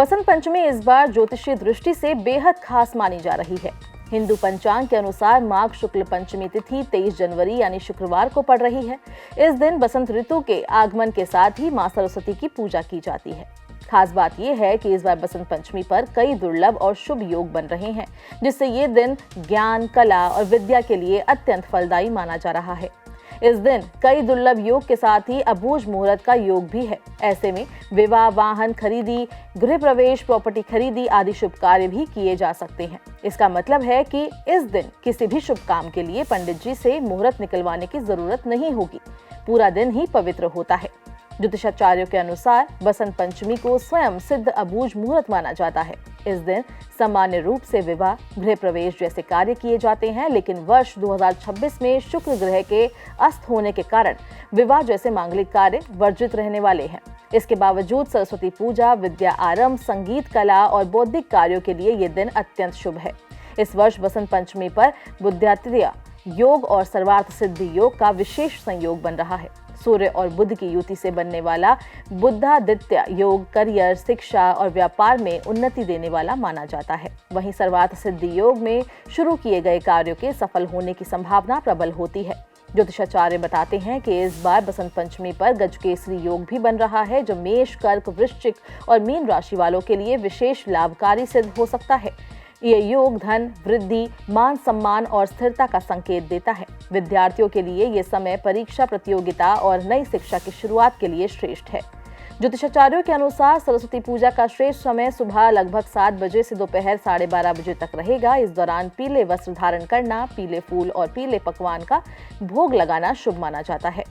बसंत पंचमी इस बार ज्योतिषीय दृष्टि से बेहद खास मानी जा रही है। हिंदू पंचांग के अनुसार माघ शुक्ल पंचमी तिथि 23 जनवरी यानी शुक्रवार को पड़ रही है। इस दिन बसंत ऋतु के आगमन के साथ ही मां सरस्वती की पूजा की जाती है। खास बात यह है कि इस बार बसंत पंचमी पर कई दुर्लभ और शुभ योग बन रहे हैं, जिससे ये दिन ज्ञान, कला और विद्या के लिए अत्यंत फलदायी माना जा रहा है। इस दिन कई दुर्लभ योग के साथ ही अबूझ मुहूर्त का योग भी है। ऐसे में विवाह, वाहन खरीदी, गृह प्रवेश, प्रॉपर्टी खरीदी आदि शुभ कार्य भी किए जा सकते हैं। इसका मतलब है कि इस दिन किसी भी शुभ काम के लिए पंडित जी से मुहूर्त निकलवाने की जरूरत नहीं होगी। पूरा दिन ही पवित्र होता है। ज्योतिषाचार्यों के अनुसार बसंत पंचमी को स्वयं सिद्ध अबूझ मुहूर्त माना जाता है। इस दिन सामान्य रूप से विवाह, गृह प्रवेश जैसे कार्य किए जाते हैं, लेकिन वर्ष 2026 में शुक्र ग्रह के अस्त होने के कारण विवाह जैसे मांगलिक कार्य वर्जित रहने वाले हैं। इसके बावजूद सरस्वती पूजा, विद्या आरंभ, संगीत, कला और बौद्धिक कार्यों के लिए ये दिन अत्यंत शुभ है। इस वर्ष बसंत पंचमी पर बुद्धादित्य योग और सर्वार्थ सिद्धि योग का विशेष संयोग बन रहा है। सूर्य और बुध की युति से बनने वाला बुद्धादित्य योग करियर, शिक्षा और व्यापार में उन्नति देने वाला माना जाता है। वहीं सर्वार्थ सिद्धि योग में शुरू किए गए कार्यों के सफल होने की संभावना प्रबल होती है। ज्योतिषाचार्य बताते हैं कि इस बार बसंत पंचमी पर गजकेसरी योग भी बन रहा है, जो मेष, कर्क, वृश्चिक और मीन राशि वालों के लिए विशेष लाभकारी सिद्ध हो सकता है। ये योग धन वृद्धि, मान सम्मान और स्थिरता का संकेत देता है। विद्यार्थियों के लिए ये समय परीक्षा, प्रतियोगिता और नई शिक्षा की शुरुआत के लिए श्रेष्ठ है। ज्योतिषाचार्यों के अनुसार सरस्वती पूजा का श्रेष्ठ समय सुबह लगभग 7 बजे से दोपहर 12:30 बजे तक रहेगा। इस दौरान पीले वस्त्र धारण करना, पीले फूल और पीले पकवान का भोग लगाना शुभ माना जाता है।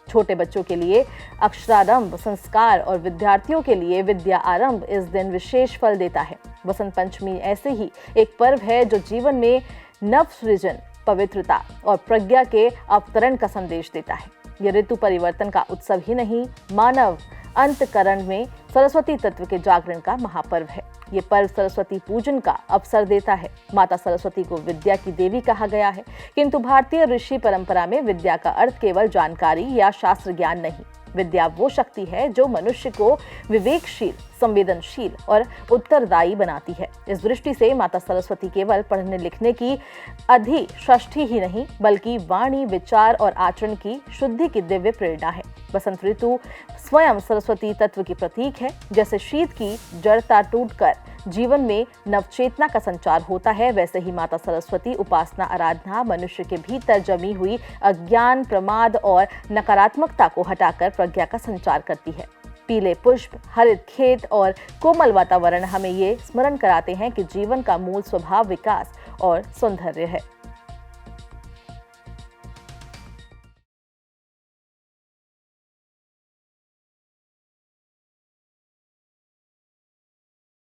छोटे बच्चों के लिए अक्षरारंभ संस्कार और विद्यार्थियों के लिए विद्या आरंभ इस दिन विशेष फल देता है। बसंत पंचमी ऐसे ही एक पर्व है जो जीवन में नव सृजन, पवित्रता और प्रज्ञा के अवतरण का संदेश देता है। यह ऋतु परिवर्तन का उत्सव ही नहीं, मानव अंतकरण में सरस्वती तत्व के जागरण का महापर्व है। ये पर्व सरस्वती पूजन का अवसर देता है। माता सरस्वती को विद्या की देवी कहा गया है, किंतु भारतीय ऋषि परंपरा में विद्या का अर्थ केवल जानकारी या शास्त्र ज्ञान नहीं। विद्या वो शक्ति है जो मनुष्य को विवेकशील, संवेदनशील और उत्तरदायी बनाती है। इस दृष्टि से माता सरस्वती केवल पढ़ने लिखने की अधिष्ठी ही नहीं, बल्कि वाणी, विचार और आचरण की शुद्धि की दिव्य प्रेरणा है। बसंत ऋतु स्वयं सरस्वती तत्व की प्रतीक है। जैसे शीत की जड़ता टूटकर जीवन में नवचेतना का संचार होता है, वैसे ही माता सरस्वती उपासना, आराधना मनुष्य के भीतर जमी हुई अज्ञान, प्रमाद और नकारात्मकता को हटाकर प्रज्ञा का संचार करती है। पीले पुष्प, हरित खेत और कोमल वातावरण हमें ये स्मरण कराते हैं कि जीवन का मूल स्वभाव विकास और सौंदर्य है।